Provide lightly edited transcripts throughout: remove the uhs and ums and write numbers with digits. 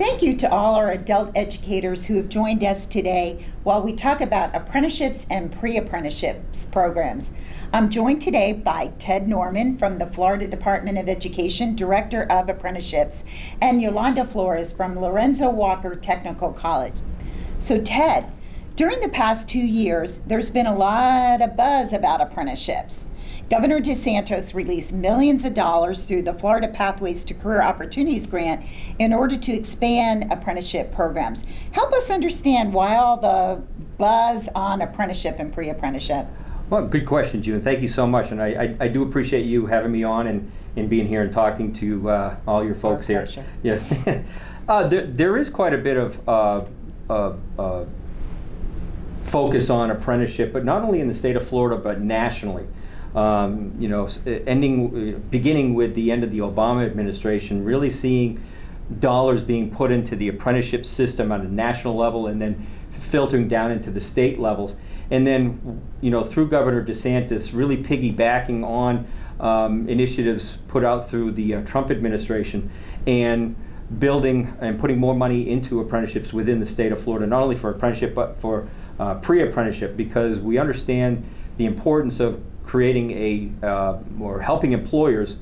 Thank you to all our adult educators who have joined us today while we talk about apprenticeships and pre-apprenticeships programs. I'm joined today by Ted Norman from the Florida Department of Education, Director of Apprenticeships, and Yolanda Flores from Lorenzo Walker Technical College. So Ted, during the past 2 years, there's been a lot of buzz about apprenticeships. Governor DeSantis released millions of dollars through the Florida Pathways to Career Opportunities grant in order to expand apprenticeship programs. Help us understand why all the buzz on apprenticeship and pre-apprenticeship. Well, good question, June. Thank you so much. And I do appreciate you having me on and being here and talking to all your folks here. Yeah. There is quite a bit of focus on apprenticeship, but not only in the state of Florida, but nationally. Beginning with the end of the Obama administration, really seeing dollars being put into the apprenticeship system on a national level and then filtering down into the state levels. And then, through Governor DeSantis, really piggybacking on initiatives put out through the Trump administration and building and putting more money into apprenticeships within the state of Florida, not only for apprenticeship, but for pre-apprenticeship, because we understand the importance of creating or helping employers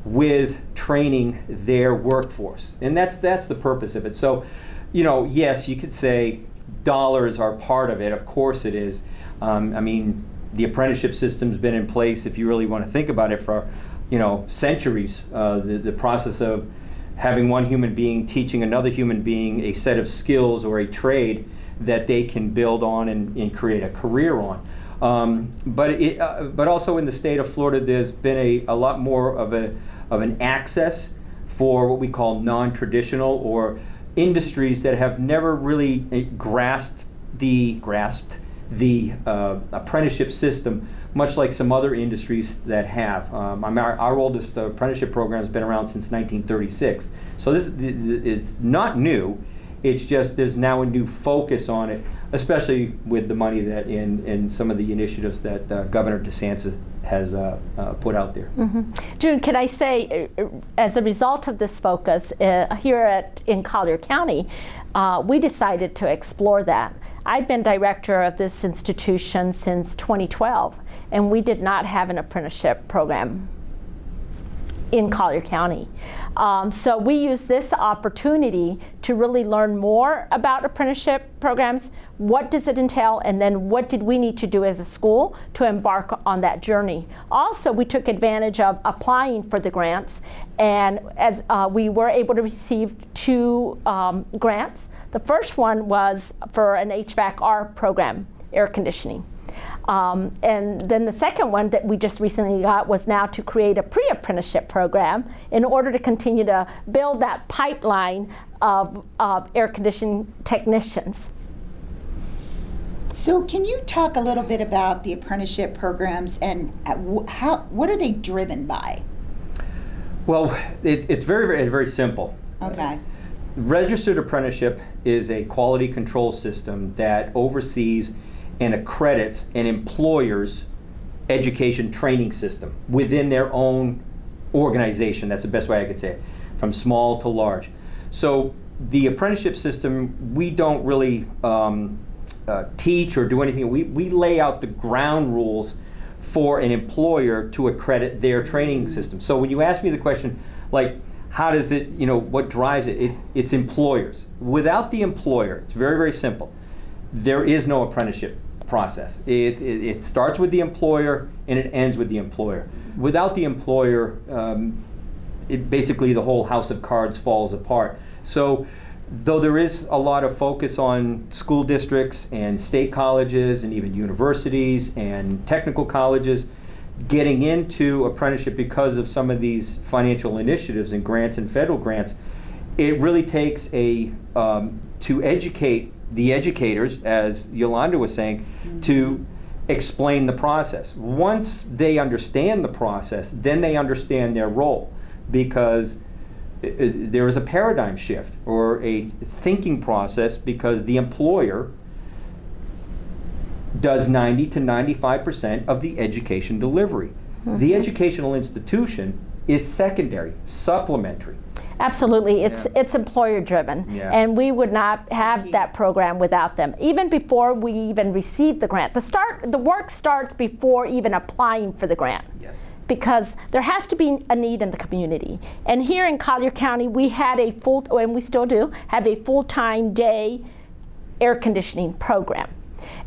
with training their workforce. And that's the purpose of it. So, yes, you could say dollars are part of it. Of course it is. The apprenticeship system's been in place, if you really want to think about it, for centuries. The process of having one human being teaching another human being a set of skills or a trade that they can build on and create a career on. But also in the state of Florida, there's been a lot more of an access for what we call non-traditional or industries that have never really grasped the apprenticeship system, much like some other industries that have. Our oldest apprenticeship program has been around since 1936, so it's not new. It's just there's now a new focus on it, especially with the money that in some of the initiatives that Governor DeSantis has put out there. Mm-hmm. June, can I say, as a result of this focus here in Collier County, we decided to explore that. I've been director of this institution since 2012, and we did not have an apprenticeship program in Collier County. So we use this opportunity to really learn more about apprenticeship programs. What does it entail, and then what did we need to do as a school to embark on that journey? Also, we took advantage of applying for the grants, and as we were able to receive 2 grants. The first one was for an HVAC-R program, air conditioning. And then the second one that we just recently got was now to create a pre-apprenticeship program in order to continue to build that pipeline of air conditioning technicians. So can you talk a little bit about the apprenticeship programs and what are they driven by? Well, it's very, very simple. Okay. Registered apprenticeship is a quality control system that oversees and accredits an employer's education training system within their own organization. That's the best way I could say it, from small to large. So the apprenticeship system, we don't really teach or do anything. We lay out the ground rules for an employer to accredit their training system. So when you ask me the question, like, how does it, what drives it? It's employers. Without the employer, it's very, very simple. There is no apprenticeship process. It starts with the employer and it ends with the employer. Without the employer, basically the whole house of cards falls apart. So though there is a lot of focus on school districts and state colleges and even universities and technical colleges getting into apprenticeship because of some of these financial initiatives and grants and federal grants, it really takes to educate the educators, as Yolanda was saying, to explain the process. Once they understand the process, then they understand their role, because there is a paradigm shift or a thinking process, because the employer does 90 to 95% of the education delivery. Mm-hmm. The educational institution is secondary, supplementary. Absolutely. Yeah. It's employer driven. Yeah. And we would not have that program without them. Even before we even receive the grant. The work starts before even applying for the grant. Yes. Because there has to be a need in the community. And here in Collier County, we had and we still do, have a full-time day air conditioning program.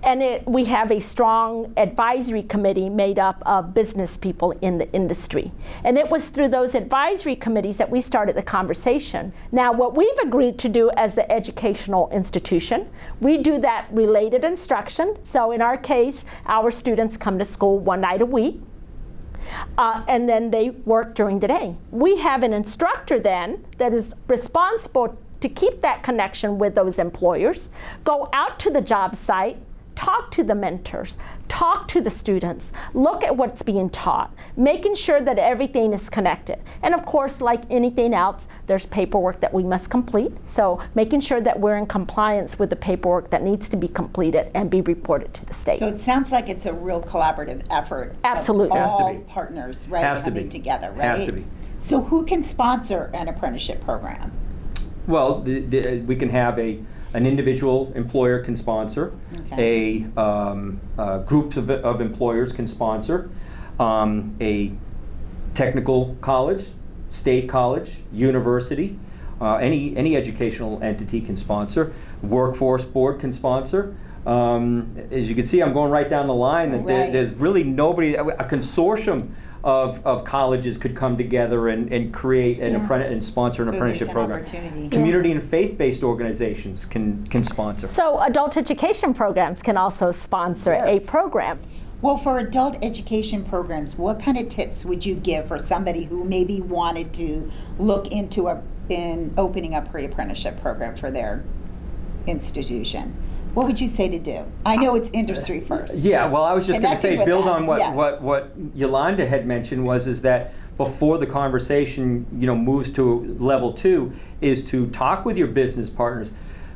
And we have a strong advisory committee made up of business people in the industry. And it was through those advisory committees that we started the conversation. Now, what we've agreed to do as the educational institution, we do that related instruction. So in our case, our students come to school one night a week. And then they work during the day. We have an instructor then that is responsible to keep that connection with those employers, go out to the job site, talk to the mentors, talk to the students, look at what's being taught, making sure that everything is connected. And of course, like anything else, there's paperwork that we must complete. So making sure that we're in compliance with the paperwork that needs to be completed and be reported to the state. So it sounds like it's a real collaborative effort. Absolutely. Of Has to all be. partners, right? Has to coming be. together, right? Has to be. So who can sponsor an apprenticeship program? Well, we can have an individual employer can sponsor, Okay. a group of employers can sponsor, a technical college, state college, university, any educational entity can sponsor, workforce board can sponsor. As you can see, I'm going right down the line. That Right. there's really nobody, a consortium of colleges could come together and create an and sponsor an So there's apprenticeship an program. opportunity. Community and faith-based organizations can sponsor. So adult education programs can also sponsor a Yes. program. Well, for adult education programs, what kind of tips would you give for somebody who maybe wanted to look into opening a pre-apprenticeship program for their institution? What would you say to do? I know it's industry first. Yeah, well, I was just going to Connecting say, with build that, on yes. what Yolanda had mentioned is that before the conversation moves to level 2 is to talk with your business partners.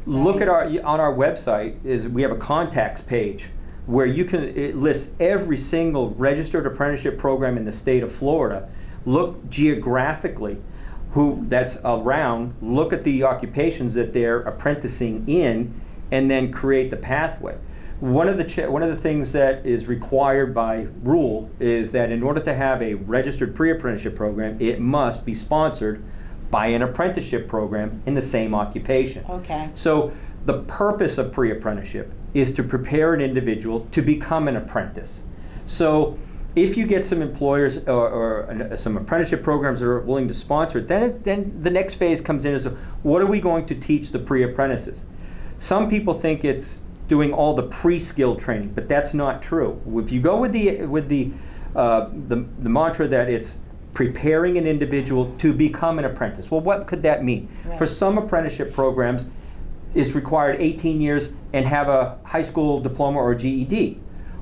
Look at on our website we have a contacts page where you can list every single registered apprenticeship program in the state of Florida. Look geographically who that's around, look at the occupations that they're apprenticing in, and then create the pathway. One of the things that is required by rule is that in order to have a registered pre-apprenticeship program, it must be sponsored by an apprenticeship program in the same occupation. Okay. So the purpose of pre-apprenticeship is to prepare an individual to become an apprentice. So if you get some employers or some apprenticeship programs that are willing to sponsor it, then the next phase comes in as what are we going to teach the pre-apprentices? Some people think it's doing all the pre-skill training, but that's not true. If you go with the mantra that it's preparing an individual to become an apprentice, well, what could that mean? Right. For some apprenticeship programs, it's required 18 years and have a high school diploma or GED.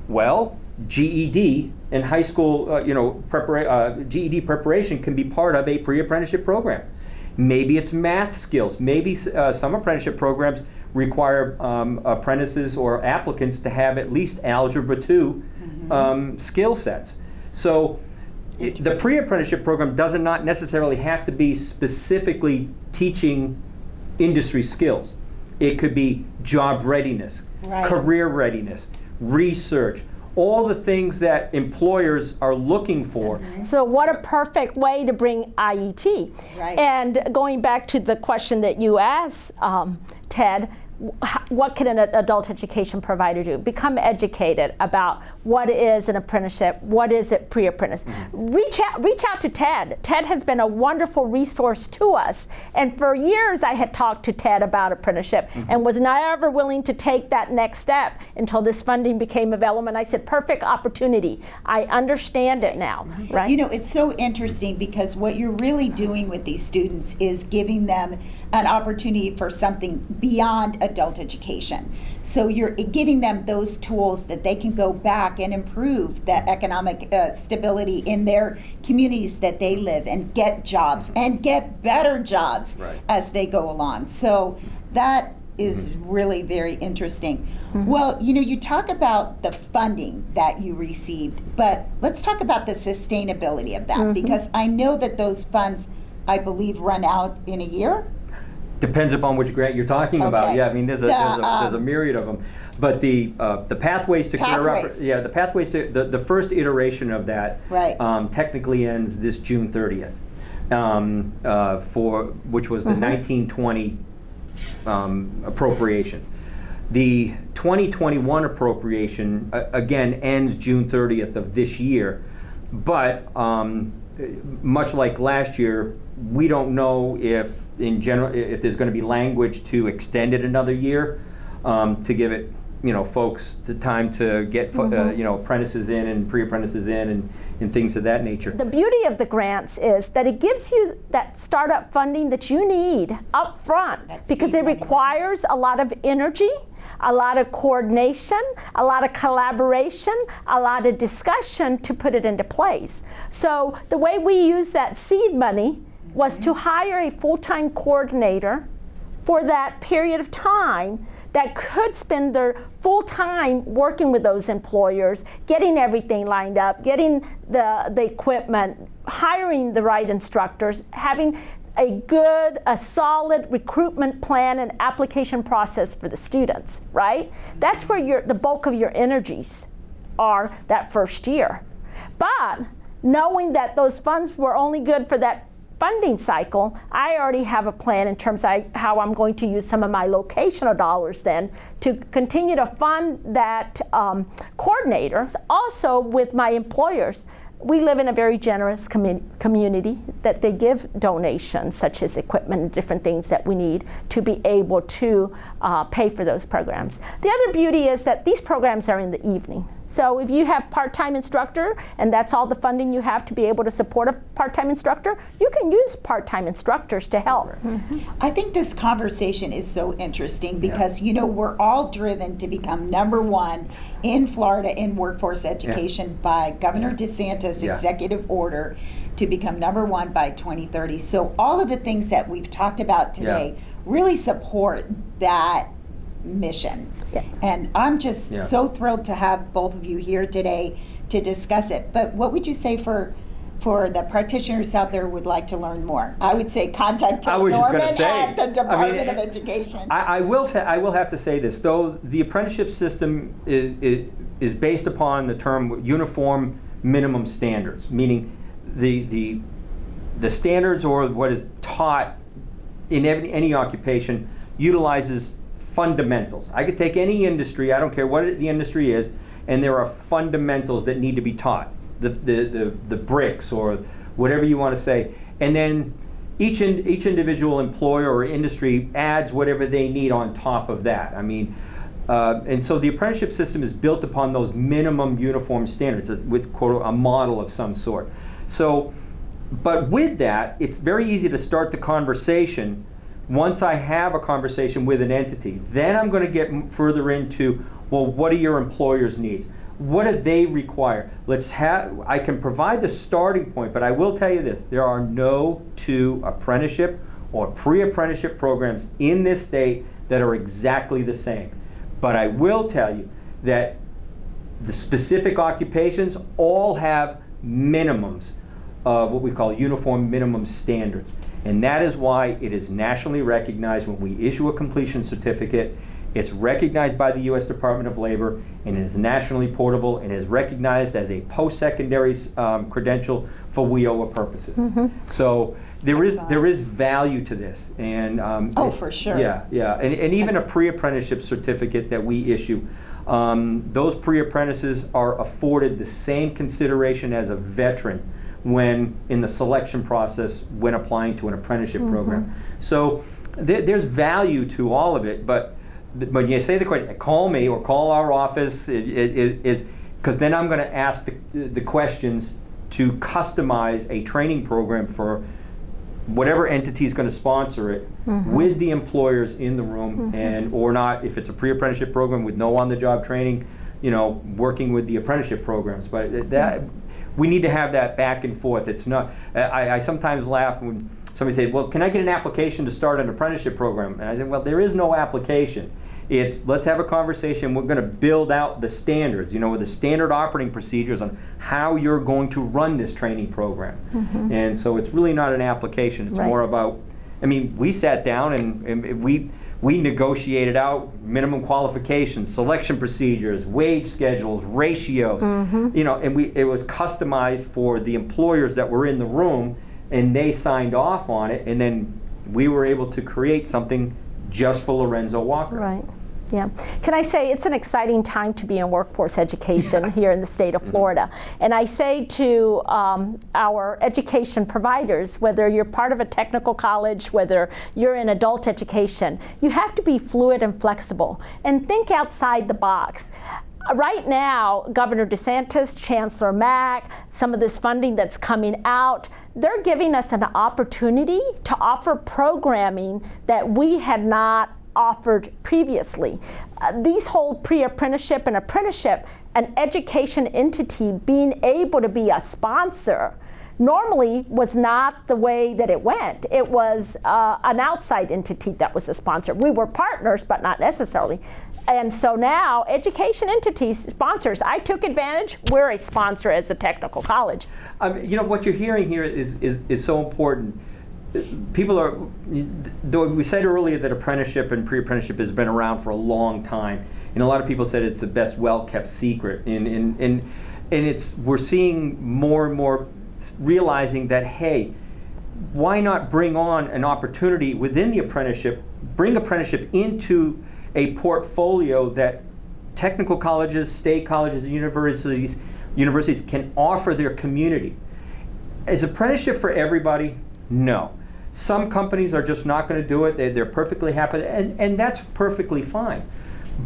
Well, GED and high school, GED preparation can be part of a pre-apprenticeship program. Maybe it's math skills. Maybe some apprenticeship programs require apprentices or applicants to have at least Algebra 2 skill sets. So the pre-apprenticeship program does not necessarily have to be specifically teaching industry skills. It could be job readiness, Right. career readiness, research, all the things that employers are looking for. So what a perfect way to bring IET. Right. And going back to the question that you asked, Ted, what can an adult education provider do? Become educated about what is an apprenticeship, what is it pre-apprentice. Reach out to Ted. Ted has been a wonderful resource to us. And for years I had talked to Ted about apprenticeship and was not ever willing to take that next step until this funding became available. And I said, perfect opportunity. I understand it now, right? You know, it's so interesting because what you're really doing with these students is giving them an opportunity for something beyond adult education. So you're giving them those tools that they can go back and improve the economic stability in their communities that they live and get jobs and get better jobs Right. as they go along. So that is really very interesting. Well, you talk about the funding that you received, but let's talk about the sustainability of that because I know that those funds I believe, run out in a year. Depends upon which grant you're talking about. Okay. Yeah, I mean, there's a myriad of them. But the pathways to Pathways. the pathways to the first iteration of that Right. Technically ends this June 30th, for which was the 1920 appropriation. The 2021 appropriation again ends June 30th of this year, but much like last year, we don't know if in general if there's going to be language to extend it another year, to give it, folks the time to get apprentices in and pre-apprentices in and things of that nature. The beauty of the grants is that it gives you that startup funding that you need up front, because it requires a lot of energy, a lot of coordination, a lot of collaboration, a lot of discussion to put it into place. So the way we use that seed money was to hire a full-time coordinator for that period of time that could spend their full time working with those employers, getting everything lined up, getting the equipment, hiring the right instructors, having a solid recruitment plan and application process for the students, right? That's where the bulk of your energies are that first year. But knowing that those funds were only good for that funding cycle, I already have a plan in terms of how I'm going to use some of my locational dollars then to continue to fund that coordinator. Also with my employers, we live in a very generous community that they give donations such as equipment and different things that we need to be able to pay for those programs. The other beauty is that these programs are in the evening. So if you have part-time instructor and that's all the funding you have to be able to support a part-time instructor, you can use part-time instructors to help. I think this conversation is so interesting because, we're all driven to become #1 in Florida in workforce education by Governor DeSantis' executive order to become #1 by 2030. So all of the things that we've talked about today really support that mission. Yeah. And I'm just so thrilled to have both of you here today to discuss it. But what would you say for the practitioners out there who would like to learn more? I would say contact Ted Norman at the Department of Education. I will have to say this, though the apprenticeship system is based upon the term uniform minimum standards, meaning the standards or what is taught in any occupation utilizes fundamentals. I could take any industry, I don't care what the industry is, and there are fundamentals that need to be taught. The bricks or whatever you want to say. And then each individual employer or industry adds whatever they need on top of that. I mean, and so the apprenticeship system is built upon those minimum uniform standards with quote a model of some sort. So, but with that, it's very easy to start the conversation. Once I have a conversation with an entity, then I'm going to get further into, well, what are your employer's needs? What do they require? I can provide the starting point, but I will tell you this, there are no 2 apprenticeship or pre-apprenticeship programs in this state that are exactly the same. But I will tell you that the specific occupations all have minimums of what we call uniform minimum standards. And that is why it is nationally recognized when we issue a completion certificate. It's recognized by the U.S. Department of Labor, and it is nationally portable and is recognized as a post-secondary credential for WIOA purposes. So there is value to this, and for sure. Yeah, and even a pre-apprenticeship certificate that we issue, those pre-apprentices are afforded the same consideration as a veteran when in the selection process when applying to an apprenticeship program. So there's value to all of it, but when you say the question, call me or call our office, is because then I'm going to ask the questions to customize a training program for whatever entity is going to sponsor it with the employers in the room, and or not if it's a pre-apprenticeship program with no on-the-job training, working with the apprenticeship programs. But that we need to have that back and forth. It's not. I sometimes laugh when somebody says, "Well, can I get an application to start an apprenticeship program?" And I said, "Well, there is no application. It's let's have a conversation. We're going to build out the standards, with the standard operating procedures on how you're going to run this training program. And so it's really not an application. It's Right. more about, we sat down and we negotiated out minimum qualifications, selection procedures, wage schedules, ratios, and it was customized for the employers that were in the room, and they signed off on it, and then we were able to create something just for Lorenzo Walker. Right. Yeah. Can I say it's an exciting time to be in workforce education here in the state of Florida. And I say to our education providers, whether you're part of a technical college, whether you're in adult education, you have to be fluid and flexible and think outside the box. Right now, Governor DeSantis, Chancellor Mack, some of this funding that's coming out, they're giving us an opportunity to offer programming that we had not offered previously. These whole pre-apprenticeship and apprenticeship, an education entity being able to be a sponsor, normally was not the way that it went. It was an outside entity that was the sponsor. We were partners, but not necessarily. And so now, education entities, sponsors, I took advantage. We're a sponsor as a technical college. What you're hearing here is so important. People are, though we said earlier that apprenticeship and pre-apprenticeship has been around for a long time, and a lot of people said it's the best well-kept secret, and we're seeing more and more realizing that, hey, why not bring on an opportunity within the apprenticeship, bring apprenticeship into a portfolio that technical colleges, state colleges, and universities can offer their community. Is apprenticeship for everybody? No. Some companies are just not going to do it. They're perfectly happy, and that's perfectly fine.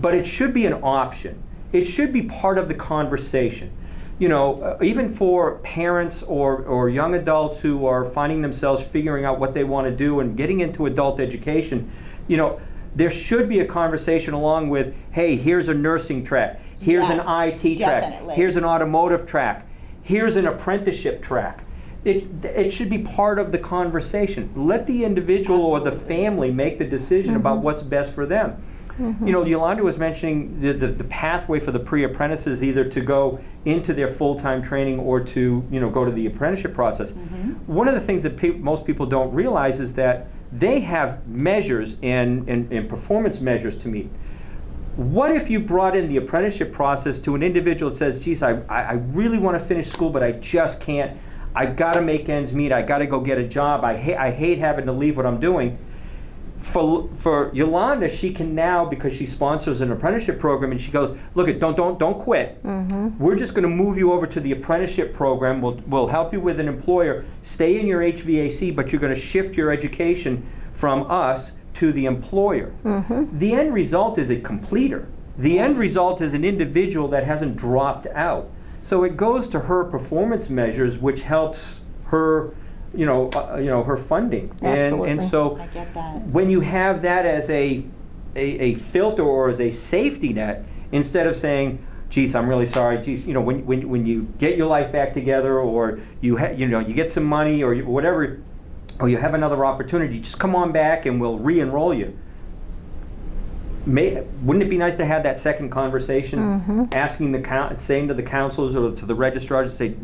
But it should be an option. It should be part of the conversation. Even for parents or young adults who are finding themselves figuring out what they want to do and getting into adult education, there should be a conversation along with, hey, here's a nursing track, here's an IT track, definitely. here's an automotive track, here's an apprenticeship track. It should be part of the conversation. Let the individual or the family make the decision about what's best for them. Yolanda was mentioning the pathway for the pre-apprentices, either to go into their full-time training or to go to the apprenticeship process. One of the things that most people don't realize is that they have measures and performance measures to meet. What if you brought in the apprenticeship process to an individual that says, geez, I really want to finish school, but I just can't. I got to make ends meet. I got to go get a job. I hate having to leave what I'm doing. For Yolanda, she can now, because she sponsors an apprenticeship program, and she goes, look, don't quit. We're just going to move you over to the apprenticeship program. We'll help you with an employer. Stay in your HVAC, but you're going to shift your education from us to the employer. The end result is a completer. The end result is an individual that hasn't dropped out. So it goes to her performance measures, which helps her, her funding. Absolutely. And so I get that. when you have that as a filter or as a safety net, instead of saying, geez, I'm really sorry, geez, when you get your life back together, or you get some money or whatever, or you have another opportunity, just come on back and we'll re-enroll you. Wouldn't it be nice to have that second conversation, asking saying to the counselors or to the registrars, say,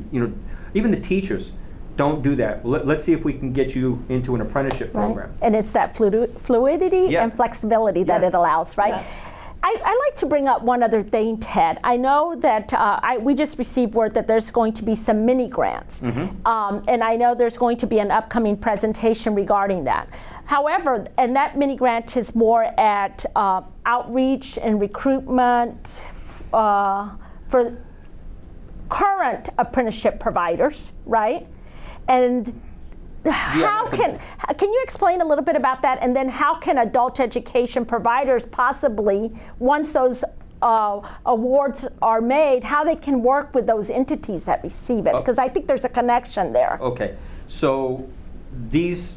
even the teachers, don't do that. Let's see if we can get you into an apprenticeship program. Right. And it's that fluidity and flexibility that it allows, right? Yes. I like to bring up one other thing, Ted. I know that we just received word that there's going to be some mini grants. And I know there's going to be an upcoming presentation regarding that. However, and that mini grant is more at outreach and recruitment for current apprenticeship providers, right? And how can you explain a little bit about that? And then how can adult education providers possibly, once those awards are made, how they can work with those entities that receive it? Because I think there's a connection there. Okay, so this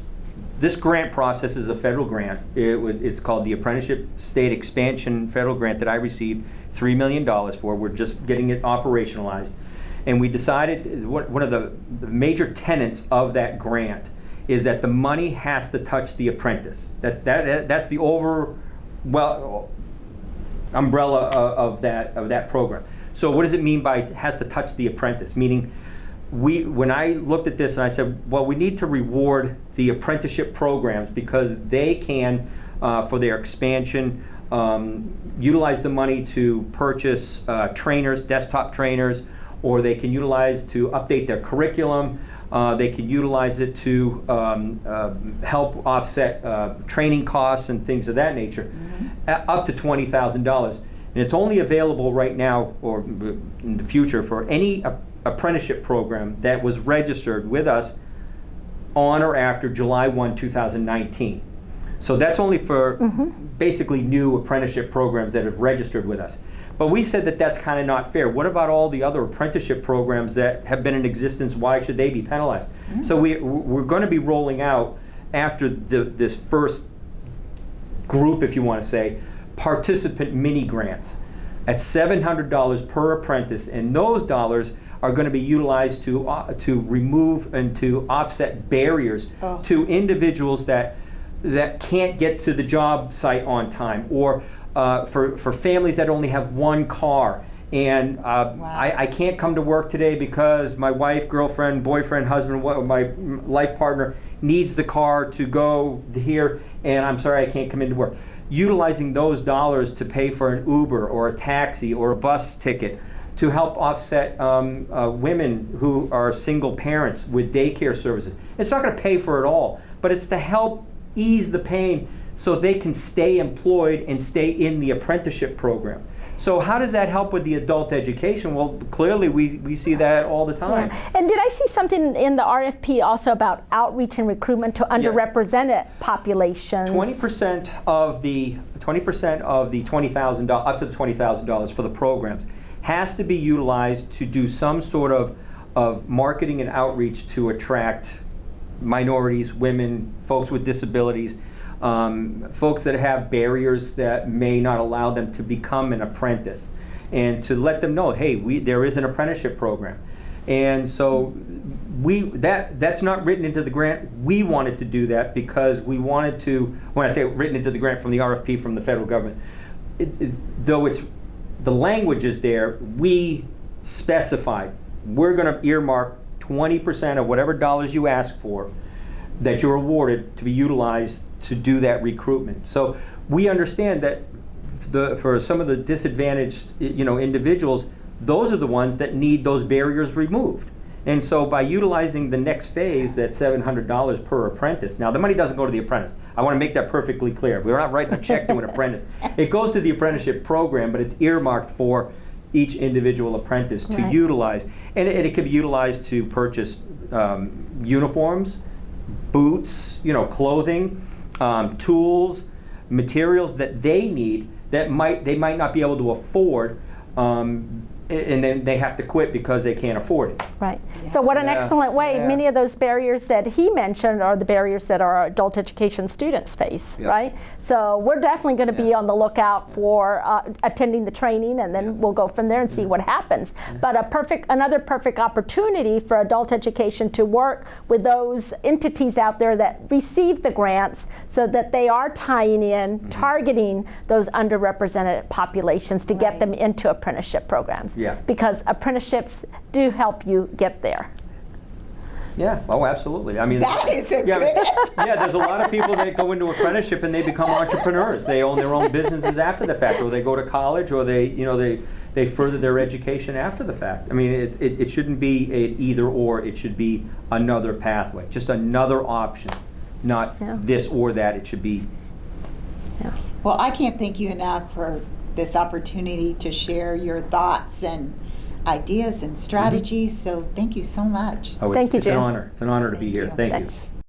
grant process is a federal grant. It's called the Apprenticeship State Expansion Federal Grant that I received $3 million for. We're just getting it operationalized. And we decided one of the major tenets of that grant is that the money has to touch the apprentice. That's the umbrella of that program. So what does it mean by it has to touch the apprentice? Meaning, when I looked at this and I said, well, we need to reward the apprenticeship programs because they can, for their expansion, utilize the money to purchase trainers, desktop trainers, or they can utilize to update their curriculum. They can utilize it to help offset training costs and things of that nature, up to $20,000. And it's only available right now or in the future for any apprenticeship program that was registered with us on or after July 1, 2019. So that's only for basically new apprenticeship programs that have registered with us. But we said that that's kind of not fair. What about all the other apprenticeship programs that have been in existence? Why should they be penalized? So we're going to be rolling out, after this first group, if you want to say, participant mini grants at $700 per apprentice, and those dollars are going to be utilized to remove and to offset barriers to individuals that can't get to the job site on time, or for families that only have one car. And I can't come to work today because my wife, girlfriend, boyfriend, husband, my life partner needs the car to go here, and I'm sorry I can't come into work. Utilizing those dollars to pay for an Uber or a taxi or a bus ticket to help offset women who are single parents with daycare services. It's not going to pay for it all, but it's to help ease the pain so they can stay employed and stay in the apprenticeship program. So how does that help with the adult education? Well, clearly we see that all the time. Yeah. And did I see something in the RFP also about outreach and recruitment to underrepresented populations? 20% of the $20,000, up to the $20,000 for the programs, has to be utilized to do some sort of marketing and outreach to attract minorities, women, folks with disabilities, folks that have barriers that may not allow them to become an apprentice, and to let them know, hey, there is an apprenticeship program. And so that's not written into the grant. We wanted to do that because we wanted to, when I say written into the grant from the RFP from the federal government, though the language is there, we specified we're going to earmark 20% of whatever dollars you ask for that you're awarded to be utilized to do that recruitment. So we understand that for some of the disadvantaged individuals, those are the ones that need those barriers removed. And so by utilizing the next phase, that $700 per apprentice, now the money doesn't go to the apprentice. I want to make that perfectly clear. We're not writing a check to an apprentice. It goes to the apprenticeship program, but it's earmarked for each individual apprentice to utilize. And it could be utilized to purchase uniforms, boots, clothing, tools, materials that they need that they might not be able to afford, and then they have to quit because they can't afford it. Right. Yeah. So what an excellent way. Yeah. Many of those barriers that he mentioned are the barriers that our adult education students face, right? So we're definitely going to be on the lookout for attending the training, and then we'll go from there and see what happens. But another perfect opportunity for adult education to work with those entities out there that receive the grants, so that they are tying in, targeting those underrepresented populations to get them into apprenticeship programs. Yeah. Because apprenticeships do help you get there. Yeah, oh, absolutely. I mean, that is a good. Yeah, there's a lot of people that go into apprenticeship and they become entrepreneurs. They own their own businesses after the fact, or they go to college, or they further their education after the fact. I mean, it shouldn't be an either or. It should be another pathway, just another option, not this or that. It should be. Yeah. Well, I can't thank you enough for this opportunity to share your thoughts and ideas and strategies. So thank you so much. Oh, thank you, Jim. It's an honor. It's an honor to be here. Thank you.